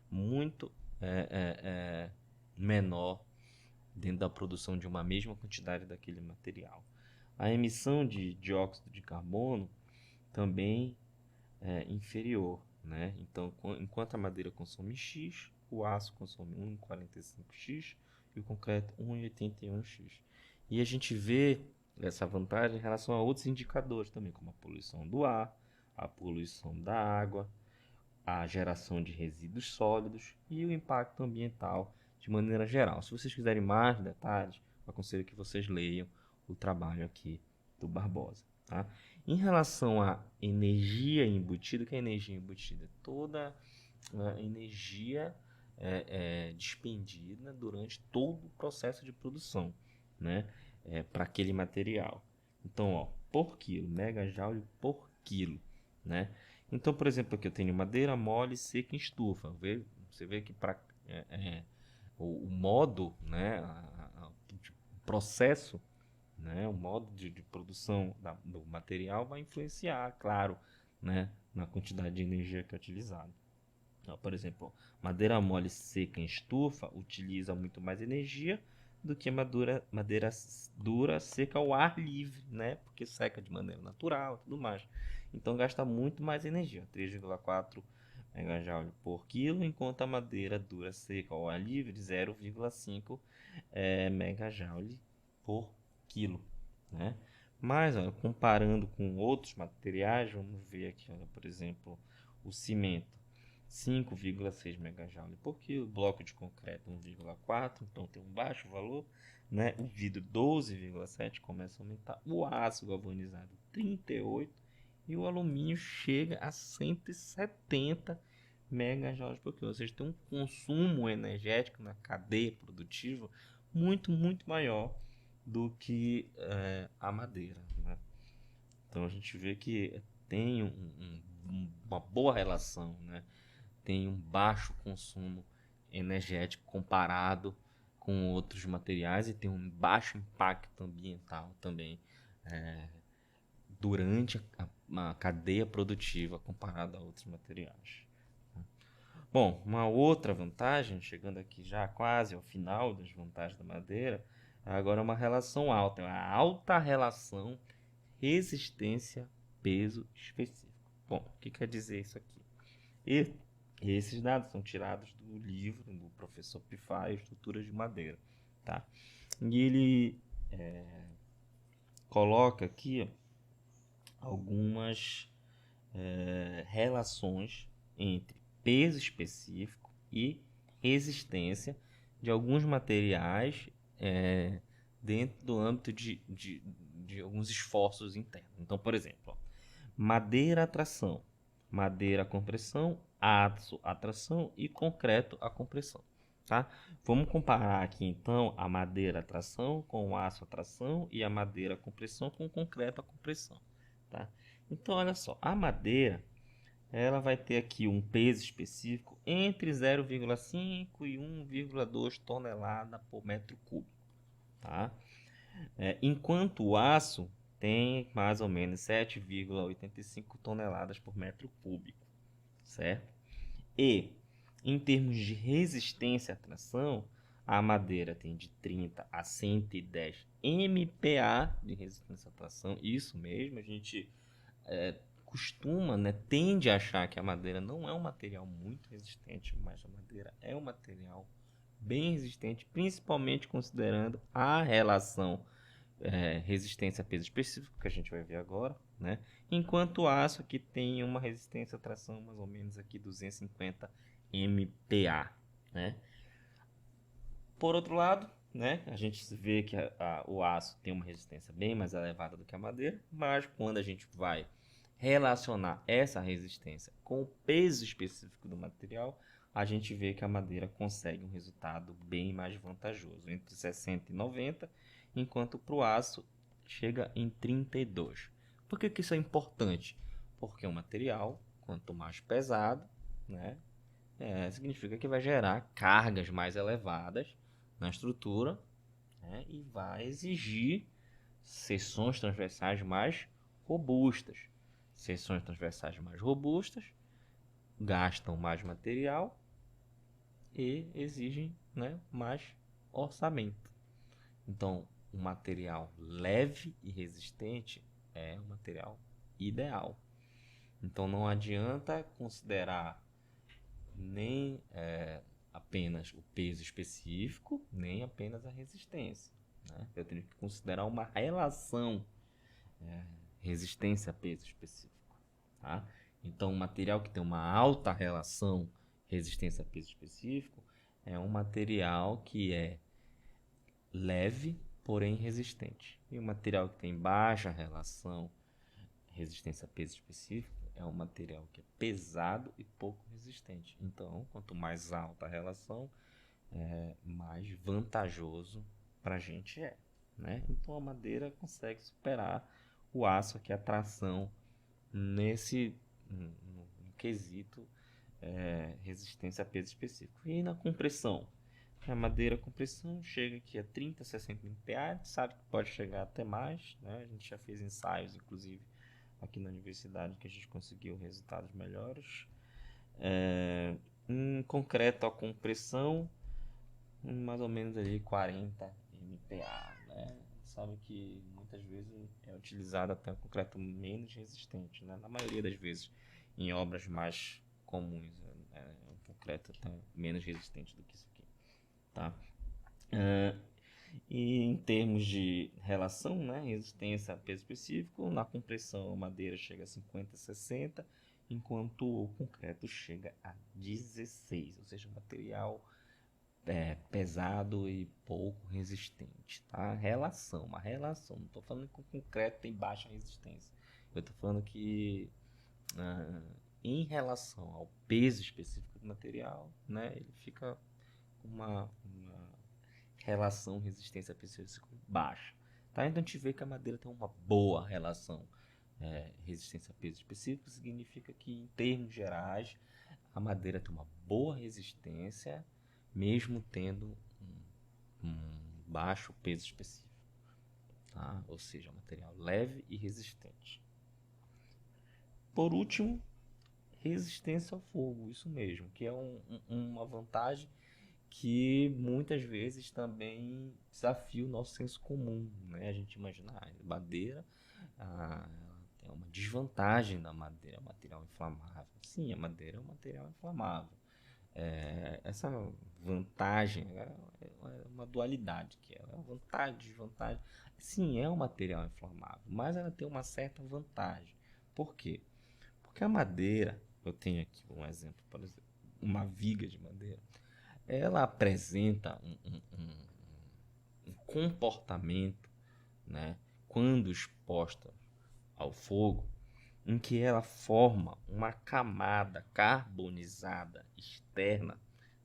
muito menor dentro da produção de uma mesma quantidade daquele material. A emissão de dióxido de carbono também é inferior, né? Então, enquanto a madeira consome X, o aço consome 1,45x e o concreto 1,81x. E a gente vê essa vantagem em relação a outros indicadores também, como a poluição do ar, a poluição da água, a geração de resíduos sólidos e o impacto ambiental de maneira geral. Se vocês quiserem mais detalhes, eu aconselho que vocês leiam o trabalho aqui do Barbosa, tá? Em relação à energia embutida, o que é energia embutida? Toda a energia despendida durante todo o processo de produção, né? para aquele material. Então, ó, por quilo, megajoule por quilo, né? Então, por exemplo, aqui eu tenho madeira mole, seca em estufa. Você vê que para o modo, né, o processo, né, o modo de produção do material vai influenciar, claro, né, na quantidade de energia que é utilizada. Então, por exemplo, madeira mole seca em estufa utiliza muito mais energia do que madeira dura seca ao ar livre, né? Porque seca de maneira natural e tudo mais. Então gasta muito mais energia, 3,4 megajoule por quilo, enquanto a madeira dura seca ao ar livre 0,5 megajoule por quilo, né? Mas, olha, comparando com outros materiais, vamos ver aqui, olha, por exemplo, o cimento. 5,6 megajoule por quilo, bloco de concreto 1,4, então tem um baixo valor, né? O vidro 12,7 começa a aumentar, o aço galvanizado 38 e o alumínio chega a 170 megajoules por quilo, ou seja, tem um consumo energético na cadeia produtiva muito maior do que a madeira, né? Então a gente vê que tem uma boa relação, né? Tem um baixo consumo energético comparado com outros materiais e tem um baixo impacto ambiental também durante a cadeia produtiva comparado a outros materiais. Bom, uma outra vantagem, chegando aqui já quase ao final das vantagens da madeira, agora é uma relação alta, é a alta relação resistência-peso específico. Bom, o que quer dizer isso aqui? E esses dados são tirados do livro do professor Pifai, Estruturas de Madeira, tá? E ele coloca aqui algumas relações entre peso específico e resistência de alguns materiais dentro do âmbito de alguns esforços internos. Então, por exemplo, ó, madeira a tração, madeira a compressão, aço a tração e concreto a compressão. Tá? Vamos comparar aqui então a madeira a tração com o aço a tração e a madeira a compressão com o concreto a compressão. Tá? Então, olha só, a madeira ela vai ter aqui um peso específico entre 0,5 e 1,2 tonelada por metro cúbico. Tá? Enquanto o aço tem mais ou menos 7,85 toneladas por metro cúbico, certo? E em termos de resistência à tração, a madeira tem de 30 a 110 MPa de resistência à tração. Isso mesmo, a gente costuma, né, tende a achar que a madeira não é um material muito resistente, mas a madeira é um material bem resistente, principalmente considerando a relação resistência a peso específico, que a gente vai ver agora, né? Enquanto o aço aqui tem uma resistência à tração mais ou menos aqui 250 MPa, né? Por outro lado, né, a gente vê que o aço tem uma resistência bem mais elevada do que a madeira, mas quando a gente vai relacionar essa resistência com o peso específico do material, a gente vê que a madeira consegue um resultado bem mais vantajoso, entre 60 e 90, enquanto para o aço chega em 32. Por que isso é importante? Porque o material, quanto mais pesado, né, significa que vai gerar cargas mais elevadas na estrutura, né, e vai exigir seções transversais mais robustas. Seções transversais mais robustas gastam mais material e exigem, né, mais orçamento. Então, um material leve e resistente é um material ideal. Então, não adianta considerar nem apenas o peso específico, nem apenas a resistência, né? Eu tenho que considerar uma relação resistência a peso específico, tá? Então, um material que tem uma alta relação resistência a peso específico é um material que é leve, porém resistente. E o material que tem baixa relação resistência a peso específico é um material que é pesado e pouco resistente. Então, quanto mais alta a relação, mais vantajoso para a gente é. né? Então a madeira consegue superar o aço aqui, a tração nesse no quesito resistência a peso específico. E na compressão? A madeira compressão chega aqui a 30, 60 MPa, a gente sabe que pode chegar até mais, né? A gente já fez ensaios, inclusive, aqui na universidade, que a gente conseguiu resultados melhores. Em concreto, a compressão, mais ou menos ali 40 MPa, né? Sabe que muitas vezes é utilizado até um concreto menos resistente, né? Na maioria das vezes, em obras mais comuns, um concreto até menos resistente do que isso aqui, tá? E em termos de relação, né, resistência a peso específico, na compressão a madeira chega a 50, 60, enquanto o concreto chega a 16, ou seja, material pesado e pouco resistente, tá? Uma relação. Não estou falando que o concreto tem baixa resistência. Eu estou falando que em relação ao peso específico do material, né, ele fica com uma relação resistência a peso específico baixa, tá? Então a gente vê que a madeira tem uma boa relação resistência a peso específico, significa que em termos gerais a madeira tem uma boa resistência mesmo tendo um baixo peso específico, tá? Ou seja, um material leve e resistente. Por último, resistência ao fogo, isso mesmo, que é uma vantagem que muitas vezes também desafia o nosso senso comum, né? A gente imagina, madeira é uma desvantagem da madeira, é um material inflamável. Sim, a madeira é um material inflamável. Essa vantagem é uma dualidade, que é vantagem, desvantagem. Sim, é um material inflamável, mas ela tem uma certa vantagem. Por quê? Porque a madeira, eu tenho aqui um exemplo, por exemplo, uma viga de madeira, ela apresenta um comportamento, né, quando exposta ao fogo, em que ela forma uma camada carbonizada externa,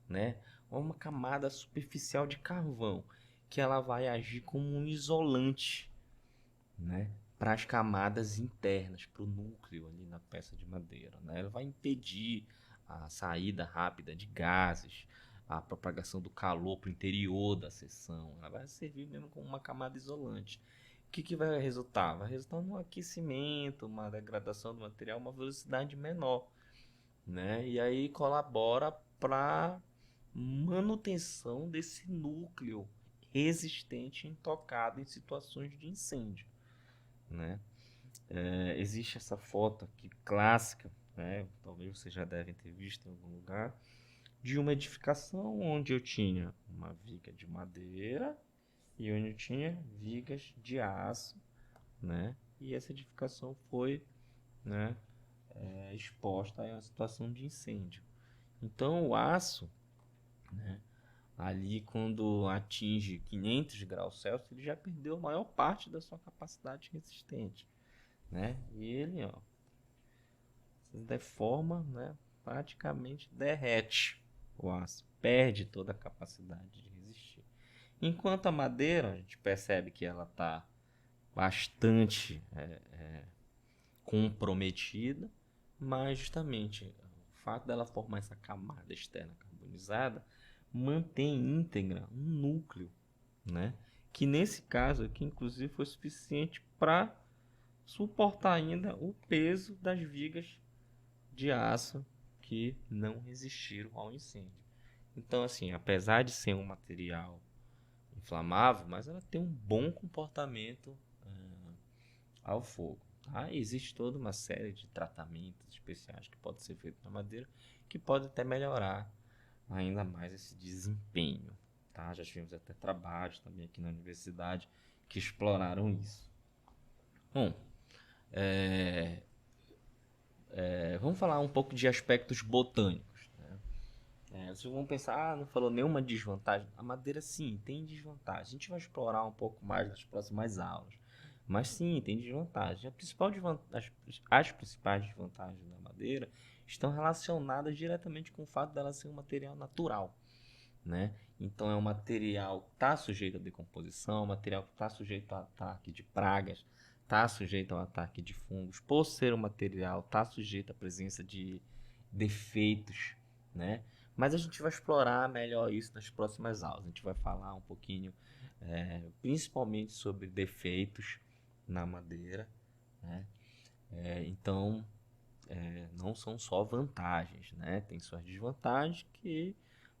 né, uma camada superficial de carvão, que ela vai agir como um isolante, né, para as camadas internas, para o núcleo ali na peça de madeira, né? Ela vai impedir a saída rápida de gases, a propagação do calor para o interior da seção. Ela vai servir mesmo como uma camada isolante. O que vai resultar? Vai resultar num aquecimento, uma degradação do material, uma velocidade menor, né? E aí colabora para manutenção desse núcleo resistente e intocado em situações de incêndio, né? Existe essa foto aqui clássica, né? Talvez vocês já devem ter visto em algum lugar, de uma edificação onde eu tinha uma viga de madeira e onde eu tinha vigas de aço, né? E essa edificação foi, né, exposta a uma situação de incêndio. Então o aço, né, ali quando atinge 500 graus Celsius, ele já perdeu a maior parte da sua capacidade resistente, né? E ele, ó, se deforma, né? Praticamente derrete o aço, perde toda a capacidade de resistir. Enquanto a madeira, a gente percebe que ela está bastante comprometida, mas justamente o fato dela formar essa camada externa carbonizada mantém íntegra um núcleo, né? Que nesse caso aqui, inclusive, foi suficiente para suportar ainda o peso das vigas de aço que não resistiram ao incêndio. Então, assim, apesar de ser um material inflamável, mas ela tem um bom comportamento ao fogo. Tá? Existe toda uma série de tratamentos especiais que pode ser feito na madeira, que pode até melhorar ainda mais esse desempenho. Tá? Já tivemos até trabalhos também aqui na universidade que exploraram isso. Bom, vamos falar um pouco de aspectos botânicos. Né? Vocês vão pensar, não falou nenhuma desvantagem. A madeira, sim, tem desvantagem. A gente vai explorar um pouco mais nas próximas aulas. Mas sim, tem desvantagem. As principais desvantagens da madeira estão relacionadas diretamente com o fato dela ser um material natural. né? Então é um material que está sujeito à decomposição, é um material que está sujeito ao ataque de pragas, está sujeito ao ataque de fungos. Por ser um material, está sujeito à presença de defeitos, né? Mas a gente vai explorar melhor isso nas próximas aulas. A gente vai falar um pouquinho, principalmente sobre defeitos na madeira, né? Então, não são só vantagens, né? Tem suas desvantagens que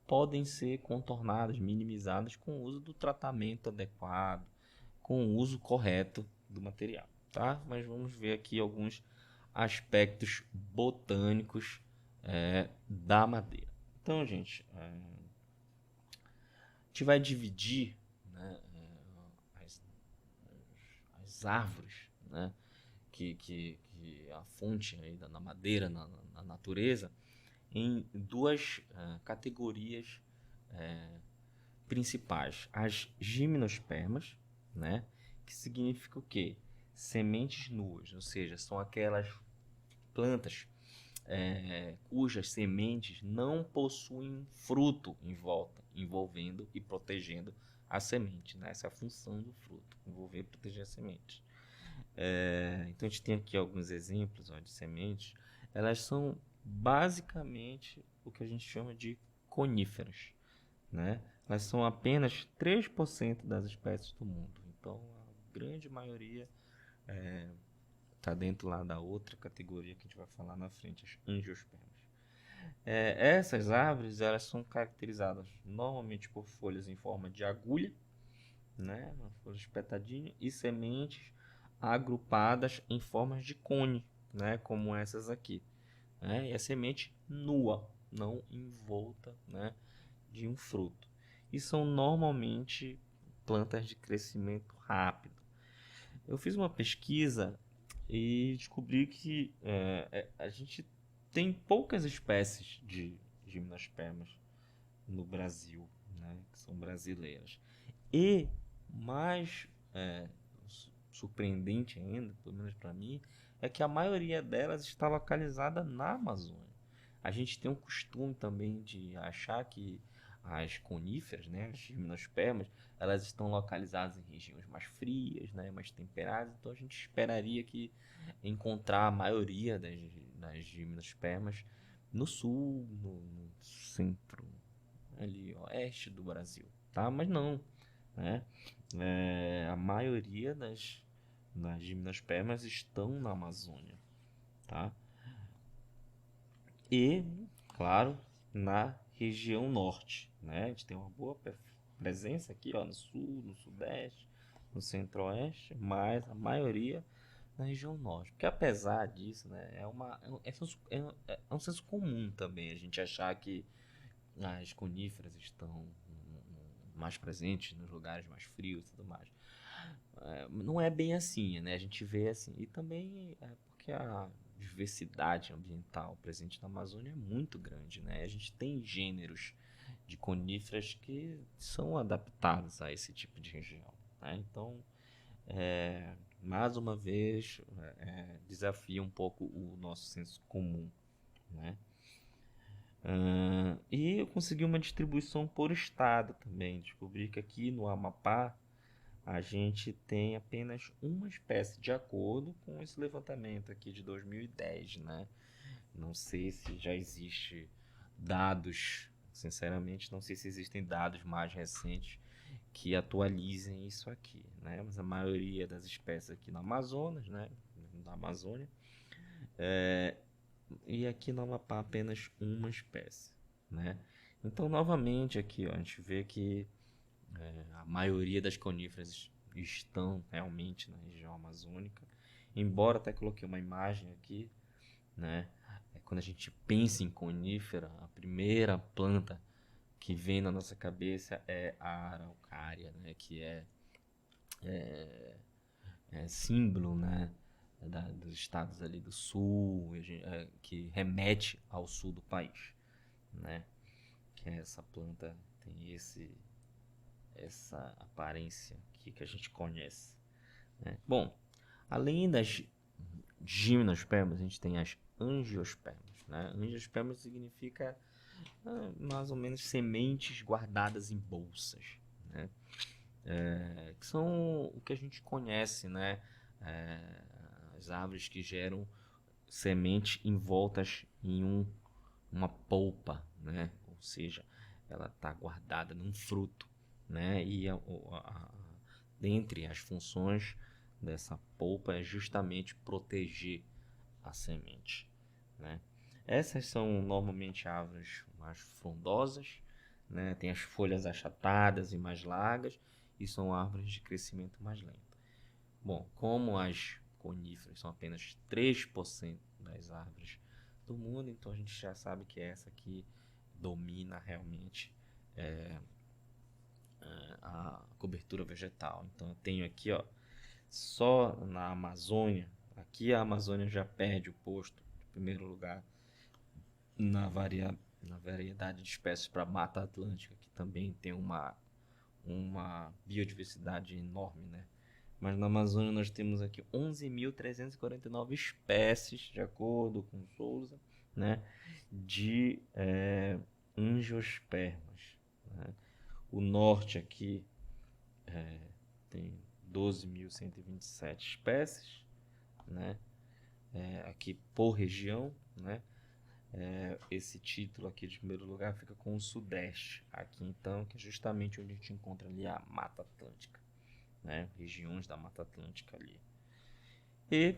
podem ser contornadas, minimizadas com o uso do tratamento adequado, com o uso correto do material, tá? Mas vamos ver aqui alguns aspectos botânicos da madeira. Então, gente, a gente vai dividir, né, as árvores, né, que a fonte aí da madeira na natureza em duas categorias principais. As gimnospermas, né, que significa o quê? Sementes nuas, ou seja, são aquelas plantas cujas sementes não possuem fruto em volta, envolvendo e protegendo a semente, né? Essa é a função do fruto, envolver e proteger a semente. Então a gente tem aqui alguns exemplos de sementes. Elas são basicamente o que a gente chama de coníferas, né? Elas são apenas 3% das espécies do mundo. Então a grande maioria está dentro lá da outra categoria que a gente vai falar na frente, as angiospermas. Essas árvores elas são caracterizadas normalmente por folhas em forma de agulha, né? Uma folha espetadinha, e sementes agrupadas em formas de cone, né? Como essas aqui, né? E a semente nua, não envolta, né, de um fruto. E são normalmente plantas de crescimento rápido. Eu fiz uma pesquisa e descobri que a gente tem poucas espécies de gimnospermas no Brasil, né, que são brasileiras. E mais surpreendente ainda, pelo menos para mim, é que a maioria delas está localizada na Amazônia. A gente tem um costume também de achar que as coníferas, né, as gimnospermas, elas estão localizadas em regiões mais frias, né, mais temperadas. Então a gente esperaria que encontrar a maioria das gimnospermas no sul, no centro, ali oeste do Brasil, tá? Mas não, né? A maioria das gimnospermas estão na Amazônia, tá? E, claro, na região norte, né? A gente tem uma boa presença aqui, ó, no sul, no sudeste, no centro-oeste, mas a maioria na região norte. Porque apesar disso, né, é um senso comum também a gente achar que as coníferas estão mais presentes nos lugares mais frios e tudo mais. Não é bem assim, né? A gente vê assim. E também é porque a diversidade ambiental presente na Amazônia é muito grande, né? A gente tem gêneros de coníferas que são adaptados a esse tipo de região, né? Então, mais uma vez, desafia um pouco o nosso senso comum, né? E eu consegui uma distribuição por estado também. Descobri que aqui no Amapá a gente tem apenas uma espécie, de acordo com esse levantamento aqui de 2010, né? Não sei se já existe dados, sinceramente, não sei se existem dados mais recentes que atualizem isso aqui, né? Mas a maioria das espécies aqui no Amazonas, né? Na Amazônia, e aqui no Amapá apenas uma espécie, né? Então, novamente aqui, ó, a gente vê que a maioria das coníferas estão realmente na região amazônica, embora até coloquei uma imagem aqui, né? Quando a gente pensa em conífera, a primeira planta que vem na nossa cabeça é a araucária, né? Que é símbolo, né, dos estados ali do sul, que remete ao sul do país, né? Que essa planta tem essa aparência aqui que a gente conhece, né? Bom, além das gimnospermas, a gente tem as angiospermas, né? Angiospermas significa mais ou menos sementes guardadas em bolsas, né? Que são o que a gente conhece, né? É, as árvores que geram sementes envoltas em uma polpa, né? Ou seja, ela está guardada num fruto, né? E dentre as funções dessa polpa é justamente proteger a semente, né? Essas são normalmente árvores mais frondosas, né? Tem as folhas achatadas e mais largas e são árvores de crescimento mais lento. Bom, como as coníferas são apenas 3% das árvores do mundo, então a gente já sabe que essa aqui domina realmente a cobertura vegetal. Então eu tenho aqui, ó, só na Amazônia, aqui a Amazônia já perde o posto de primeiro lugar na variedade de espécies para a Mata Atlântica, que também tem uma biodiversidade enorme, né? Mas na Amazônia nós temos aqui 11.349 espécies, de acordo com Souza, né, de angiospermas, né? O norte aqui tem 12.127 espécies, né? Aqui por região, né? Esse título aqui de primeiro lugar fica com o Sudeste, aqui então, que é justamente onde a gente encontra ali a Mata Atlântica, né? Regiões da Mata Atlântica ali. E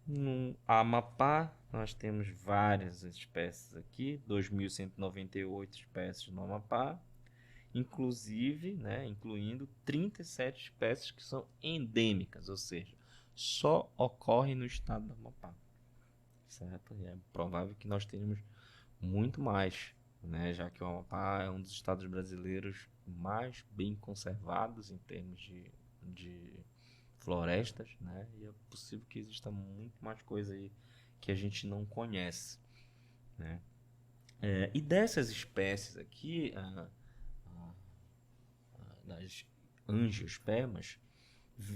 no Amapá nós temos várias espécies aqui, 2.198 espécies no Amapá, inclusive, né, incluindo 37 espécies que são endêmicas, ou seja, só ocorrem no estado do Amapá, certo? E é provável que nós tenhamos muito mais, né, já que o Amapá é um dos estados brasileiros mais bem conservados em termos de florestas, né? E é possível que exista muito mais coisa aí que a gente não conhece, né? E dessas espécies aqui, das angiospermas,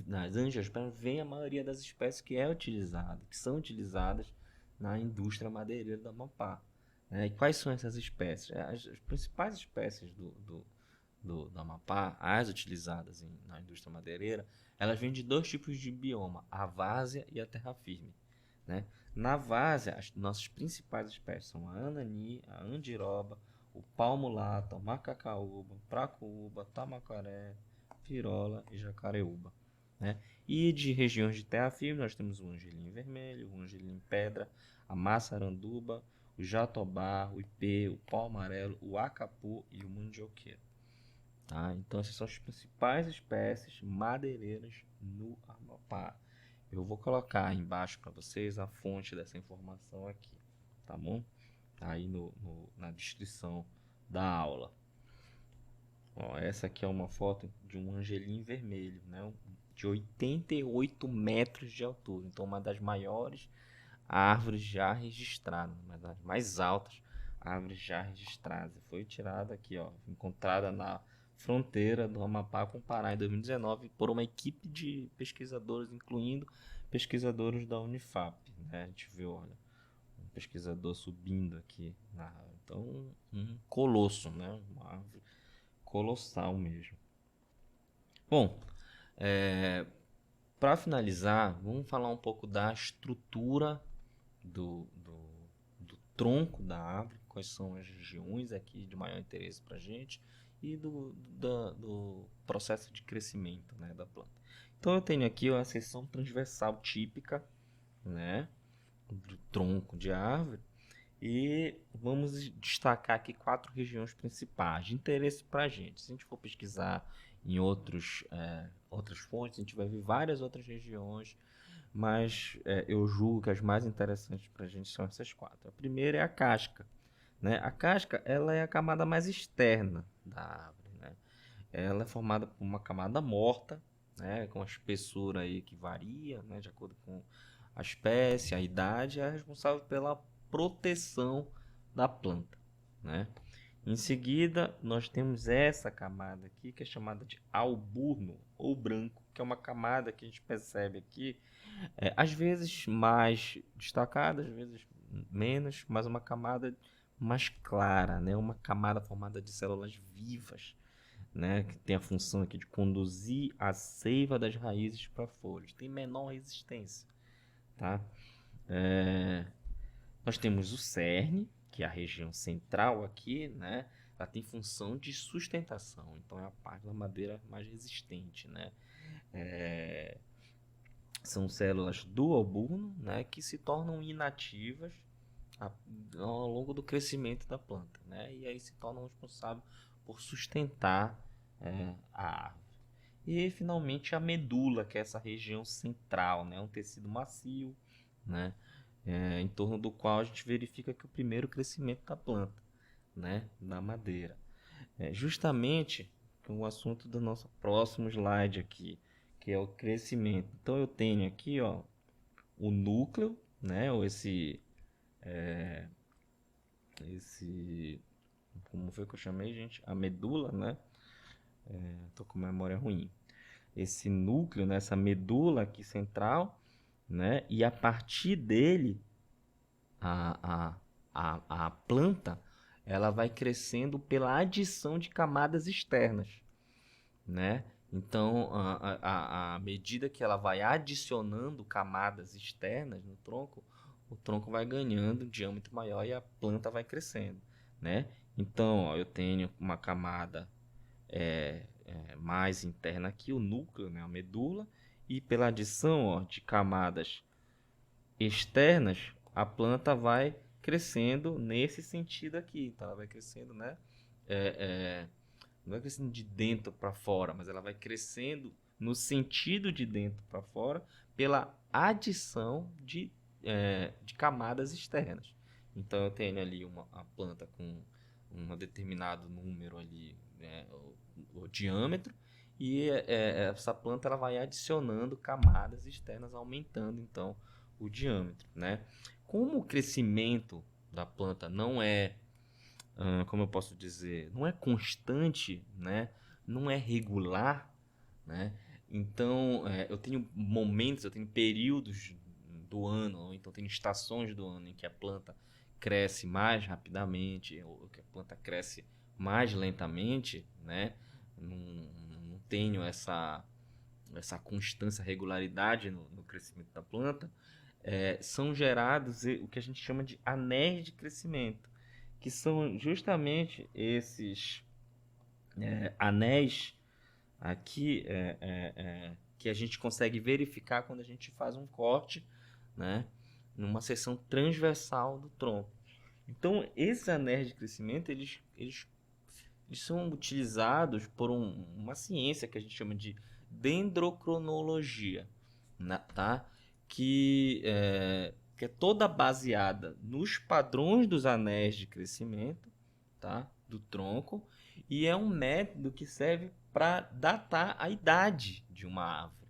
nas angiospermas vem a maioria das espécies que é utilizada, que são utilizadas na indústria madeireira do Amapá, né? E quais são essas espécies? As principais espécies do Amapá, as utilizadas na indústria madeireira, elas vêm de dois tipos de bioma, a várzea e a terra firme, né? Na várzea, as nossas principais espécies são a anani, a andiroba, o palmo-lata, o macacaúba, pracuúba, tamacaré, pirola e jacareúba, né? E de regiões de terra firme, nós temos o angelim vermelho, o angelim pedra, a maçaranduba, o jatobá, o ipê, o pau amarelo, o acapu e o mandioqueiro. Tá? Então essas são as principais espécies madeireiras no Amapá. Eu vou colocar embaixo para vocês a fonte dessa informação aqui, tá bom? Aí na descrição da aula. Ó, essa aqui é uma foto de um angelim vermelho, né? De 88 metros de altura. Então uma das maiores árvores já registradas, uma das mais altas árvores já registradas. Foi tirada aqui, ó, encontrada na fronteira do Amapá com o Pará em 2019 por uma equipe de pesquisadores, incluindo pesquisadores da Unifap, né? A gente viu, olha, um pesquisador subindo aqui então um colosso, né? Uma árvore colossal mesmo. Bom, para finalizar, vamos falar um pouco da estrutura do tronco da árvore, quais são as regiões aqui de maior interesse para a gente e do processo de crescimento, né, da planta. Então eu tenho aqui a seção transversal típica, né, do tronco de árvore, e vamos destacar aqui 4 regiões principais de interesse para a gente. Se a gente for pesquisar em outras fontes, a gente vai ver várias outras regiões, mas eu julgo que as mais interessantes para a gente são essas 4. A primeira é a casca, né? A casca, ela é a camada mais externa da árvore, né? Ela é formada por uma camada morta, né, com a espessura aí que varia, né, de acordo com a espécie, a idade, é responsável pela proteção da planta, né? Em seguida, nós temos essa camada aqui, que é chamada de alburno ou branco, que é uma camada que a gente percebe aqui, às vezes mais destacada, às vezes menos, mas uma camada mais clara, né? Uma camada formada de células vivas, né? Que tem a função aqui de conduzir a seiva das raízes para folhas. Tem menor resistência, tá? Nós temos o cerne, que é a região central aqui, né? Ela tem função de sustentação, então é a parte da madeira mais resistente, né? São células do obuno, né? Que se tornam inativas ao longo do crescimento da planta, né? E aí se tornam responsáveis por sustentar a árvore. E finalmente a medula, que é essa região central, né? Um tecido macio, né? Em torno do qual a gente verifica que o primeiro crescimento da planta, né? Da madeira. Justamente o assunto do nosso próximo slide aqui, que é o crescimento. Então eu tenho aqui, ó, o núcleo, né? Ou esse como foi que eu chamei, gente? A medula, né? Tô com memória ruim. Esse núcleo, né? Essa medula aqui central, né? E a partir dele, a planta, ela vai crescendo pela adição de camadas externas, né? Então, à medida que ela vai adicionando camadas externas no tronco, o tronco vai ganhando um diâmetro maior e a planta vai crescendo, né? Então, ó, eu tenho uma camada mais interna aqui, o núcleo, né, a medula, e pela adição, ó, de camadas externas, a planta vai crescendo nesse sentido aqui. Então, ela vai crescendo, né? Não vai crescendo de dentro para fora, mas ela vai crescendo no sentido de dentro para fora pela adição de camadas externas. Então eu tenho ali a planta com um determinado número ali, né, o diâmetro, e essa planta ela vai adicionando camadas externas, aumentando então o diâmetro, né? Como o crescimento da planta não é como eu posso dizer, não é constante, né? Não é regular, né? Então, eu tenho momentos, eu tenho períodos do ano, ou então tenho estações do ano em que a planta cresce mais rapidamente, ou que a planta cresce mais lentamente, né? Não tenho essa constância, regularidade no crescimento da planta. São gerados o que a gente chama de anéis de crescimento, que são justamente esses anéis aqui que a gente consegue verificar quando a gente faz um corte, né, numa seção transversal do tronco. Então, esses anéis de crescimento, eles são utilizados por uma ciência que a gente chama de dendrocronologia, tá? Que é toda baseada nos padrões dos anéis de crescimento, tá? Do tronco, e é um método que serve para datar a idade de uma árvore,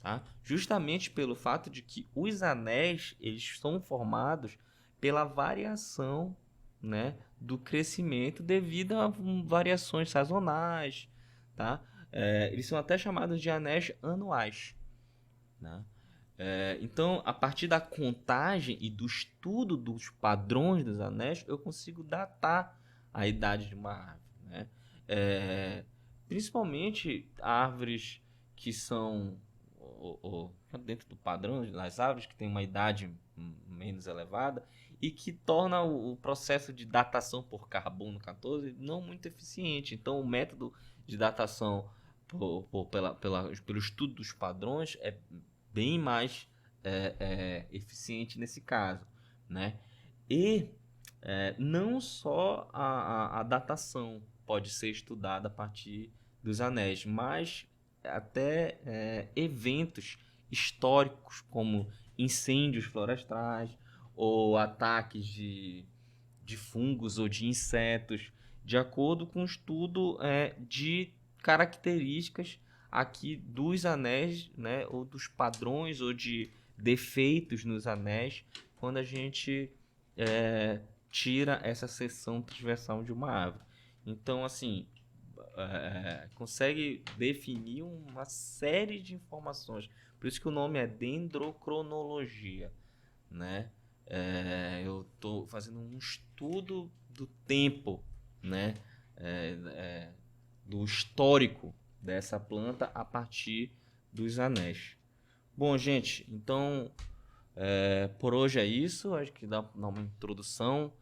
tá? Justamente pelo fato de que os anéis eles são formados pela variação, né, do crescimento devido a variações sazonais, tá? Eles são até chamados de anéis anuais, né? Então, a partir da contagem e do estudo dos padrões dos anéis, eu consigo datar a idade de uma árvore, né? Principalmente árvores que são dentro do padrão das árvores que têm uma idade menos elevada e que torna o processo de datação por carbono 14 não muito eficiente. Então, o método de datação pelo estudo dos padrões é bem mais eficiente nesse caso, né? E não só a datação pode ser estudada a partir dos anéis, mas até eventos históricos como incêndios florestais ou ataques de fungos ou de insetos, de acordo com o estudo de características aqui dos anéis, né, ou dos padrões ou de defeitos nos anéis, quando a gente tira essa seção transversal de uma árvore. Então, assim, consegue definir uma série de informações. Por isso que o nome é dendrocronologia, né? Eu estou fazendo um estudo do tempo, né? Do histórico dessa planta a partir dos anéis. Bom, gente, então por hoje é isso. Acho que dá uma introdução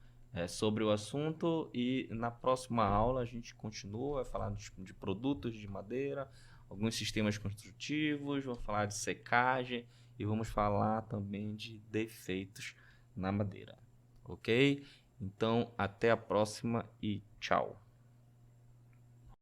sobre o assunto, e na próxima aula a gente continua a falar de produtos de madeira, alguns sistemas construtivos, vamos falar de secagem e vamos falar também de defeitos na madeira, ok? Então, até a próxima e tchau!